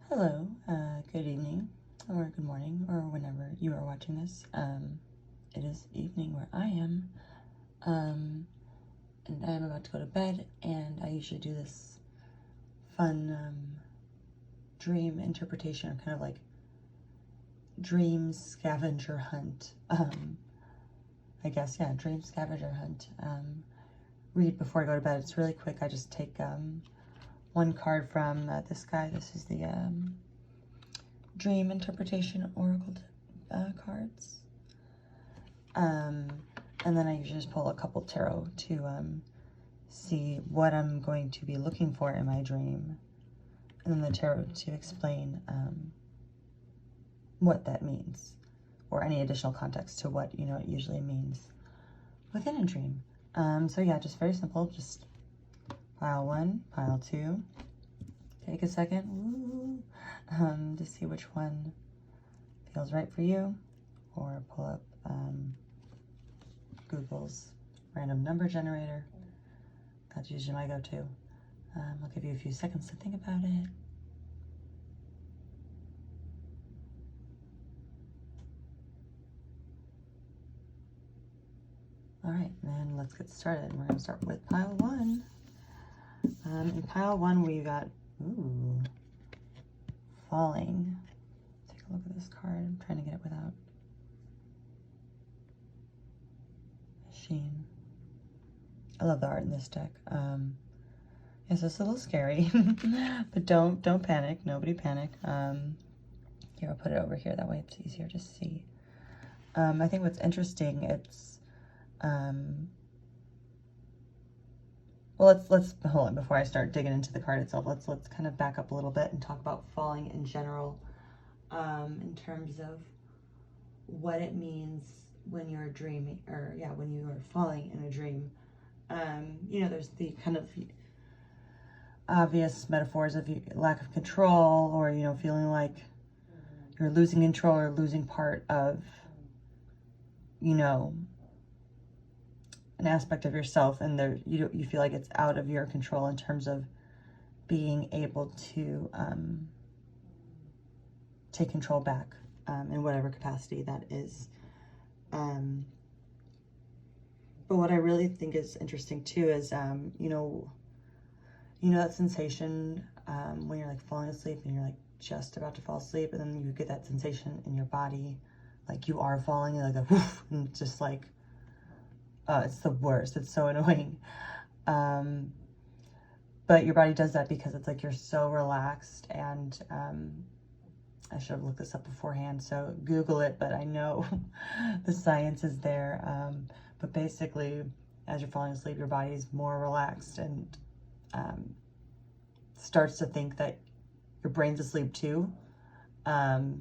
Hello, good evening, or good morning, or whenever you are watching this. It is evening where I am, and I'm about to go to bed, and I usually do this fun dream interpretation, kind of like dream scavenger hunt. I guess, yeah, dream scavenger hunt. Read before I go to bed. It's really quick. I just take one card from this guy. This is the Dream Interpretation Oracle cards. And then I usually just pull a couple tarot to see what I'm going to be looking for in my dream. And then the tarot to explain what that means, or any additional context to what, it usually means within a dream. So yeah, just very simple. Just pile one, pile two. Take a second to see which one feels right for you, or pull up Google's random number generator. That's usually my go-to. I'll give you a few seconds to think about it. All right, then let's get started. We're gonna start with pile one. In pile one, we got, falling. Take a look at this card. I'm trying to get it without a sheen. I love the art in this deck. Yes, it's a little scary, but don't panic. Nobody panic. Here, I'll put it over here. That way it's easier to see. I think what's interesting, it's, well, let's hold on before I start digging into the card itself. Let's kind of back up a little bit and talk about falling in general, in terms of what it means when you're dreaming, or yeah, when you are falling in a dream. There's the kind of obvious metaphors of lack of control, or feeling like you're losing control or losing part of an aspect of yourself, and there you feel like it's out of your control in terms of being able to take control back in whatever capacity that is. But what I really think is interesting too is that sensation when you're like falling asleep and you're like just about to fall asleep, and then you get that sensation in your body like you are falling, and like a whoosh, and just like it's the worst. It's so annoying. But your body does that because it's like you're so relaxed. And I should have looked this up beforehand, so Google it, but I know the science is there. But basically, as you're falling asleep, your body is more relaxed and starts to think that your brain's asleep too. So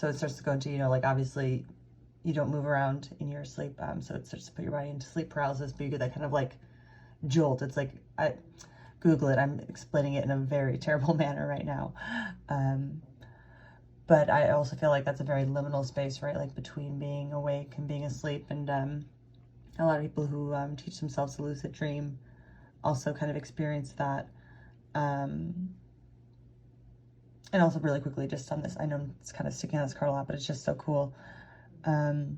it starts to go into, like, obviously you don't move around in your sleep, so it starts to put your body into sleep paralysis, but you get that kind of like jolt. It's like, Google it. I'm explaining it in a very terrible manner right now. But I also feel like that's a very liminal space, right? Like between being awake and being asleep. And a lot of people who teach themselves to lucid dream also kind of experience that. And also really quickly, just on this, I know it's kind of sticking on this card a lot, but it's just so cool. It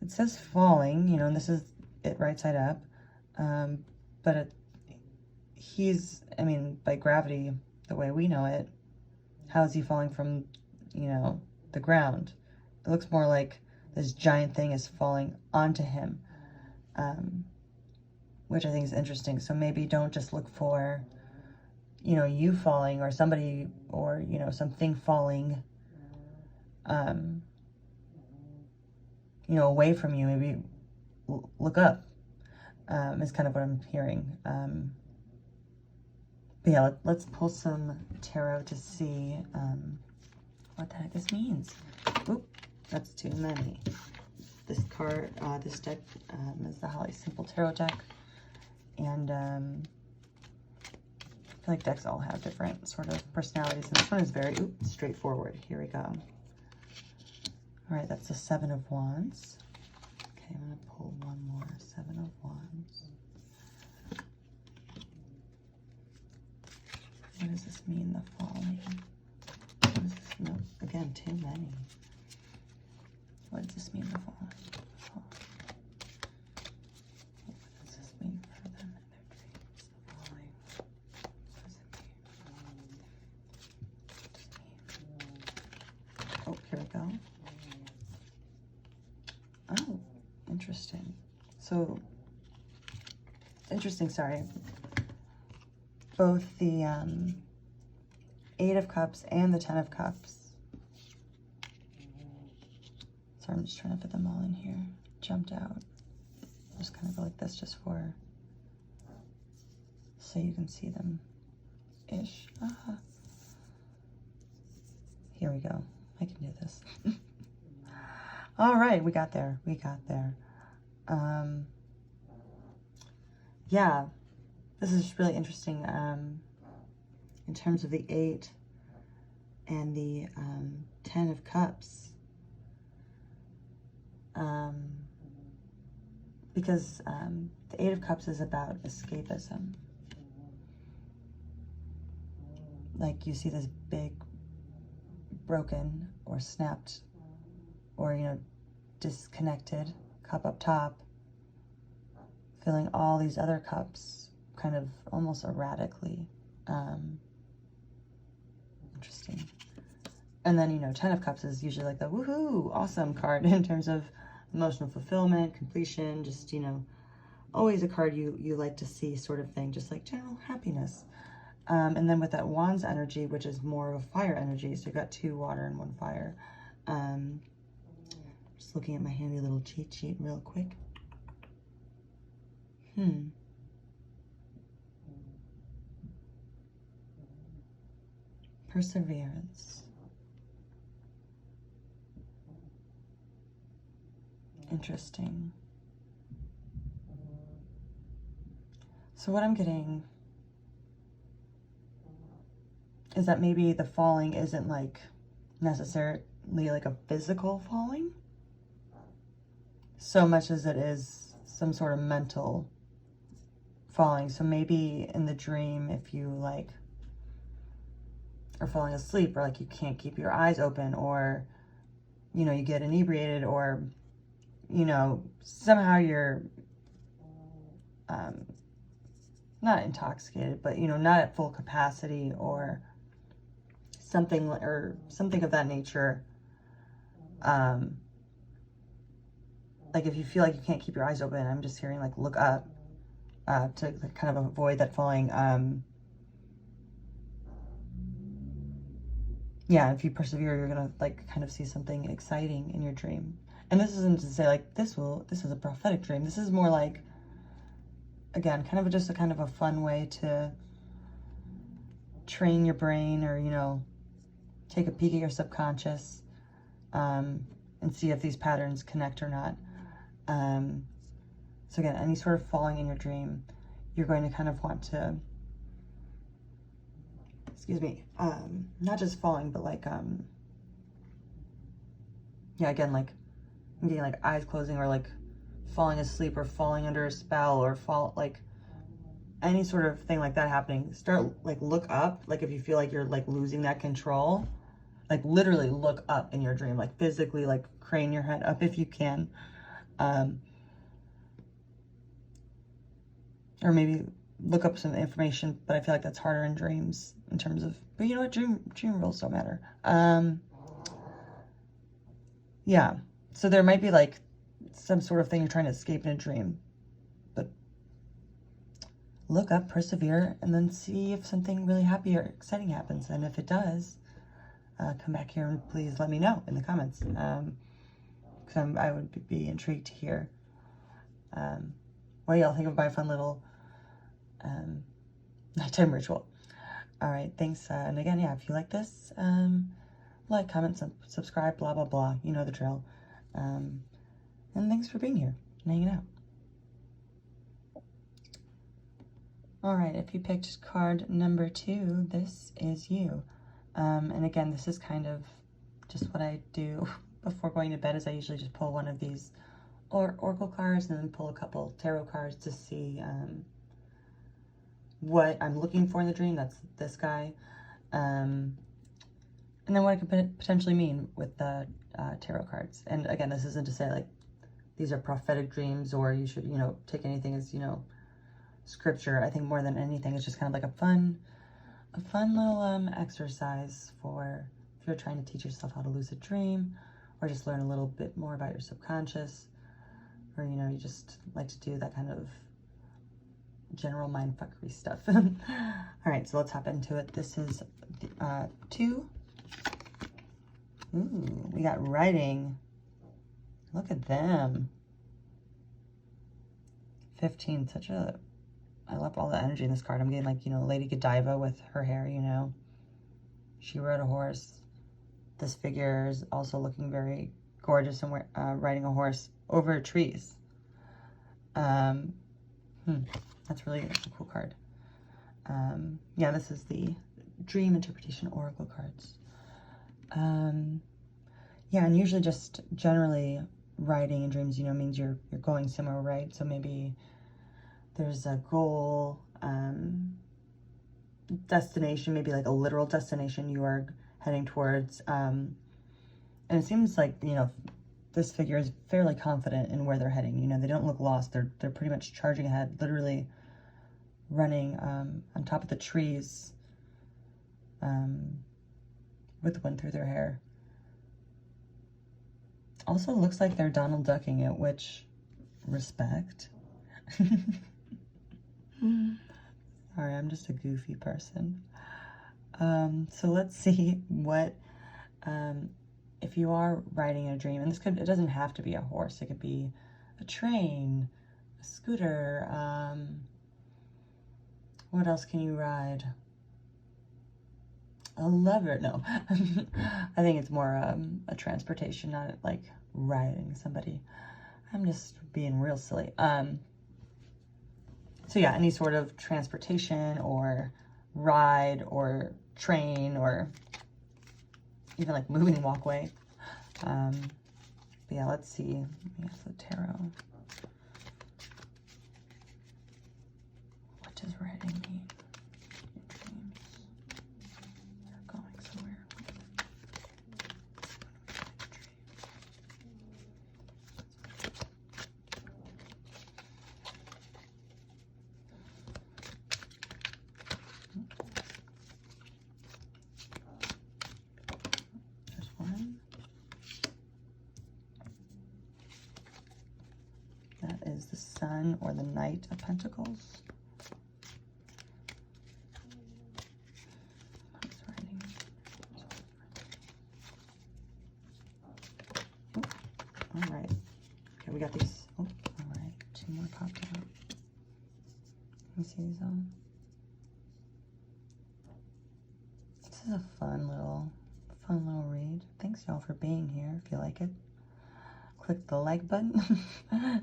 says falling, and this is it right side up. But by gravity, the way we know it, how is he falling from, the ground? It looks more like this giant thing is falling onto him, which I think is interesting. So maybe don't just look for, you falling, or somebody, or, something falling, away from you. Maybe look up, is kind of what I'm hearing. But yeah, let's pull some tarot to see what the heck this means. Oop, that's too many. This card, this deck is the Holly Simple Tarot deck. And I feel like decks all have different sort of personalities. And this one is very straightforward. Here we go. All right, that's the Seven of Wands. Okay, I'm going to pull one more. Seven of Wands. What is this this mean, the falling? What does this, no, again, too many. What does this mean, the falling? What does this mean for them in their dreams? The falling. What does it mean? Oh, here we go. Oh, interesting. So, interesting, sorry. Both the 8 of Cups and the 10 of Cups. So I'm just trying to put them all in here. Jumped out. Just kind of go like this just for, so you can see them ish. Here we go. I can do this. All right, we got there. We got there. Yeah, this is really interesting in terms of the 8 and the 10 of Cups. Because the 8 of Cups is about escapism. Like you see this big broken or snapped or, you know, disconnected cup up top, filling all these other cups kind of almost erratically. Interesting. And then, you know, 10 of Cups is usually like the woohoo, awesome card in terms of emotional fulfillment, completion, just, you know, always a card you like to see sort of thing, just like general happiness. And then with that Wands energy, which is more of a fire energy, so you've got 2 water and 1 fire. Just looking at my handy little cheat sheet real quick. Perseverance. Interesting. So what I'm getting is that maybe the falling isn't like necessarily like a physical falling so much as it is some sort of mental falling. So maybe in the dream, if you like are falling asleep, or like you can't keep your eyes open, or, you know, you get inebriated, or, you know, somehow you're not intoxicated, but, you know, not at full capacity, or something of that nature. Like if you feel like you can't keep your eyes open, I'm just hearing like look up to kind of avoid that falling. Yeah, if you persevere, you're gonna like kind of see something exciting in your dream. And this isn't to say like this is a prophetic dream. This is more like, again, kind of just a kind of a fun way to train your brain, or, you know, take a peek at your subconscious and see if these patterns connect or not. So again, any sort of falling in your dream, you're going to kind of want to, excuse me, not just falling, but like, yeah, again, like I'm getting like eyes closing, or like falling asleep, or falling under a spell, or like any sort of thing like that happening. Start like look up, like if you feel like you're like losing that control, like literally look up in your dream, like physically like crane your head up if you can. Or maybe look up some information, but I feel like that's harder in dreams in terms of, but you know what, dream rules don't matter. Yeah, so there might be like some sort of thing you're trying to escape in a dream, but look up, persevere, and then see if something really happy or exciting happens. And if it does, come back here and please let me know in the comments, because I would be intrigued to hear what y'all think of my fun little nighttime ritual. All right, thanks. And again, yeah, if you like this, like, comment, subscribe, blah, blah, blah. You know the drill. And thanks for being here and hanging out. All right, if you picked card number 2, this is you. And again, this is kind of just what I do before going to bed, is I usually just pull one of these oracle cards and then pull a couple tarot cards to see what I'm looking for in the dream. That's this guy. And then what it could potentially mean with the tarot cards. And again, this isn't to say like these are prophetic dreams or you should, you know, take anything as, you know, scripture. I think more than anything, it's just kind of like a fun little exercise for if you're trying to teach yourself how to lucid dream or just learn a little bit more about your subconscious, or, you know, you just like to do that kind of general mindfuckery stuff. All right, so let's hop into it. This is 2. Ooh, we got writing. Look at them. 15, such a, I love all the energy in this card. I'm getting like, you know, Lady Godiva with her hair, you know. She rode a horse. This figure is also looking very gorgeous and riding a horse over trees. That's really a cool card. Yeah, this is the Dream Interpretation Oracle cards. Yeah, and usually just generally riding in dreams, you know, means you're going somewhere, right? So maybe there's a goal, destination, maybe like a literal destination you are heading towards. And it seems like, you know, this figure is fairly confident in where they're heading. You know, they don't look lost. They're pretty much charging ahead, literally running on top of the trees with the wind through their hair. Also looks like they're Donald Ducking it, which, respect. Sorry, I'm just a goofy person. So let's see what, if you are riding a dream, and this could, it doesn't have to be a horse. It could be a train, a scooter. What else can you ride? A lever? No. I think it's more a transportation, not like riding somebody. I'm just being real silly. So yeah, any sort of transportation or ride or train or even like moving walkway. But yeah, let's see. Here's the tarot. What does riding mean? Your dreams. You're going somewhere. There's one. That is the Sun or the Knight of Pentacles. All right. Okay, we got these. Oh, all right. 2 more popped out. Let me see these on. This is a fun little read. Thanks y'all for being here. If you like it, click the like button,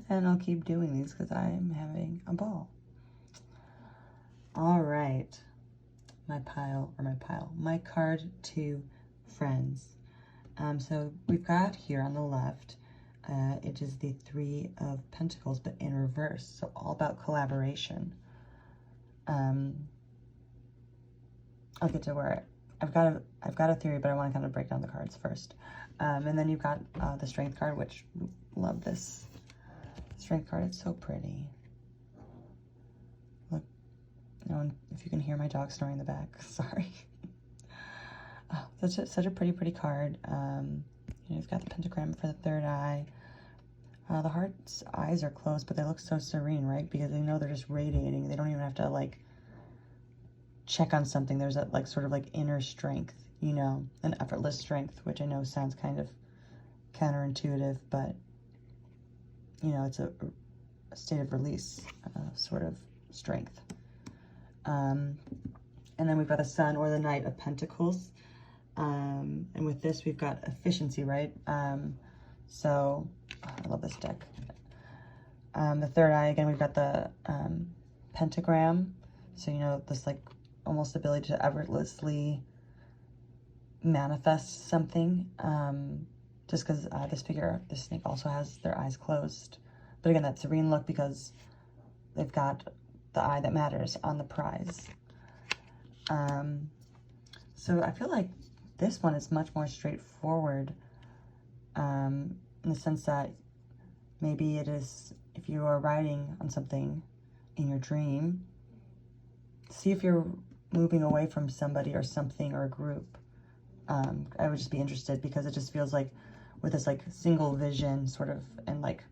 and I'll keep doing these because I'm having a ball. All right. My card to friends. So we've got here on the left, it is the 3 of Pentacles, but in reverse. So all about collaboration. I'll get to where I've got a theory, but I want to kind of break down the cards first. And then you've got the Strength card, which love this Strength card. It's so pretty. Look, if you can hear my dog snoring in the back, sorry. Oh, such a pretty card. You know, you've got the pentagram for the 3rd eye. The heart's eyes are closed, but they look so serene, right? Because they know they're just radiating. They don't even have to like check on something. There's that like sort of like inner strength, you know, an effortless strength, which I know sounds kind of counterintuitive, but you know, it's a state of release sort of strength. And then we've got the Sun or the Knight of Pentacles. And with this, we've got efficiency, right? So, I love this deck. The 3rd eye, again, we've got the pentagram. So, you know, this like almost ability to effortlessly manifest something. Just because this snake also has their eyes closed. But again, that serene look because they've got the eye that matters on the prize. So I feel like this one is much more straightforward, in the sense that maybe it is, if you are writing on something in your dream, see if you're moving away from somebody or something or a group. I would just be interested, because it just feels like with this like single vision sort of, and like,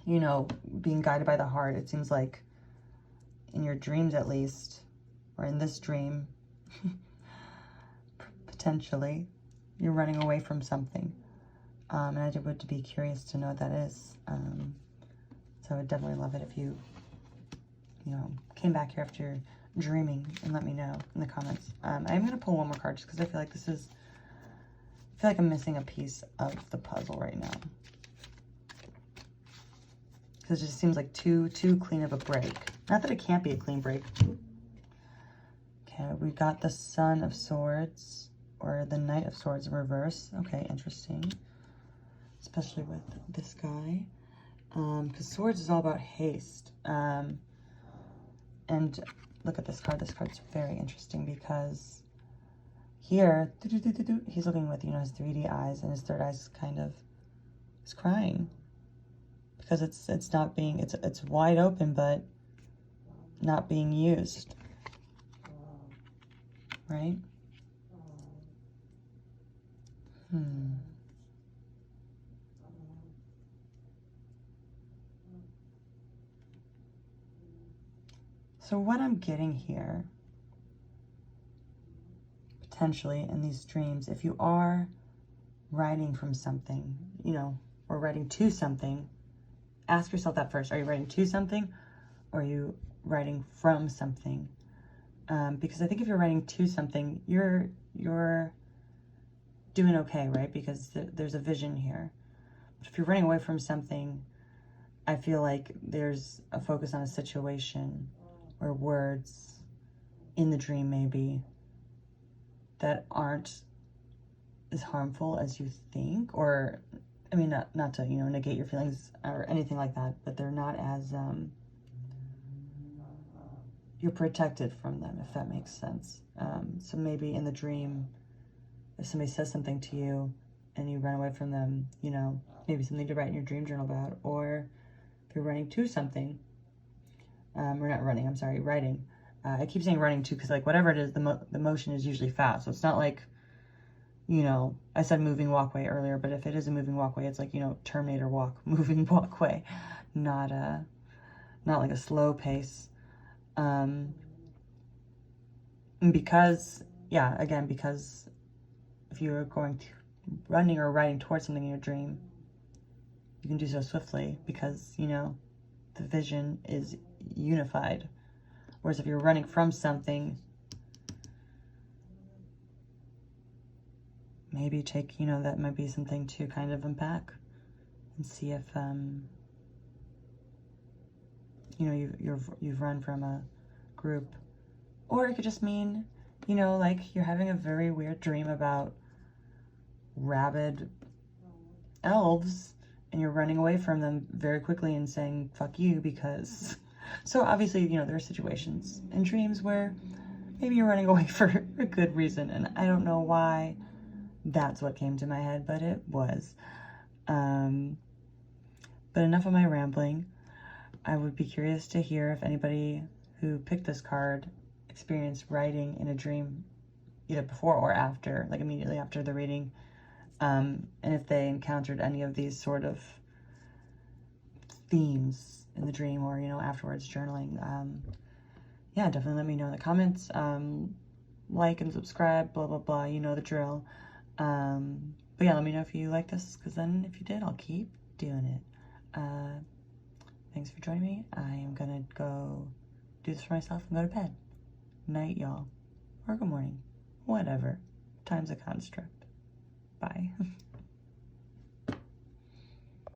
you know, being guided by the heart, it seems like in your dreams at least, or in this dream, potentially, you're running away from something. And I would be curious to know what that is. So I would definitely love it if you know, came back here after dreaming and let me know in the comments. I'm going to pull one more card just because I feel like I feel like I'm missing a piece of the puzzle right now. Because it just seems like too clean of a break. Not that it can't be a clean break. Okay, we got the Son of Swords, or the Knight of Swords in reverse. Okay, interesting. Especially with this guy. Because Swords is all about haste. And look at this card. This card's very interesting because here, he's looking with, you know, his 3D eyes, and his third eye is kind of, is crying. Because it's not being, it's wide open, but not being used. Right? So what I'm getting here, potentially in these dreams, if you are writing from something, you know, or writing to something, ask yourself that first. Are you writing to something, or are you writing from something? Because I think if you're writing to something, you're doing okay, right? Because there's a vision here. But if you're running away from something, I feel like there's a focus on a situation or words in the dream maybe that aren't as harmful as you think, or I mean, not to, you know, negate your feelings or anything like that, but they're not as you're protected from them, if that makes sense. So maybe in the dream, if somebody says something to you and you run away from them, you know, maybe something to write in your dream journal about, or if you're running to something, or not running, I'm sorry, writing. I keep saying running too, because like whatever it is, the motion is usually fast. So it's not like, you know, I said moving walkway earlier, but if it is a moving walkway, it's like, you know, Terminator walk, moving walkway, not like a slow pace. Because, yeah, again, because if you're going to running or riding towards something in your dream, you can do so swiftly because, you know, the vision is unified. Whereas if you're running from something, maybe take, you know, that might be something to kind of unpack and see if, you know, you've run from a group. Or it could just mean, you know, like you're having a very weird dream about rabid elves and you're running away from them very quickly and saying, fuck you, because... So obviously, you know, there are situations in dreams where maybe you're running away for a good reason, and I don't know why that's what came to my head, but it was. But enough of my rambling. I would be curious to hear if anybody who picked this card experienced writing in a dream either before or after, like immediately after the reading, and if they encountered any of these sort of themes in the dream, or, you know, afterwards journaling. Yeah, definitely let me know in the comments. Like and subscribe, blah, blah, blah, you know the drill. But yeah, let me know if you like this, because then if you did, I'll keep doing it. Thanks for joining me. I am gonna go do this for myself and go to bed. Night, y'all. Or good morning. Whatever. Time's a construct. Bye.